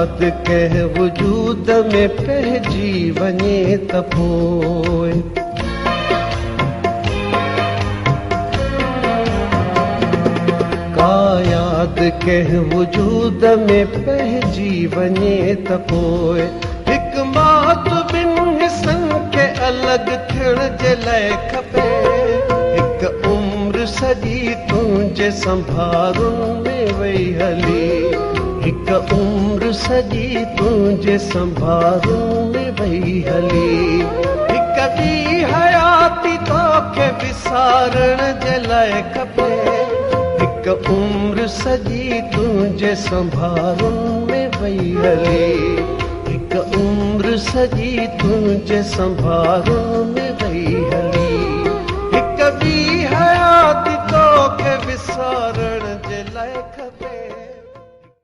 यादि कंहिं वजूद में पइजी वञे त पोइ का यादि कंहिं वजूद में पइजी वञे त पोइ हिकु मौत ॿिनि हिसनि खे अलॻि थियण जे लाइ खपे हिकु उम्र सॼी तुंहिंजे संभारुनि में वई हली हिकु उम्र सॼी तुंहिंजे संभारुनि में वई हली हिकु ॿी हयाती तोखे विसारण जे लाइ खपे हिकु उम्र सॼी तुंहिंजे संभारुनि में वई हली हिकु उम्र सॼी तुंहिंजे संभारुनि में वई हली हिकु ॿी हयाती तोखे विसारण जे लाइ खपे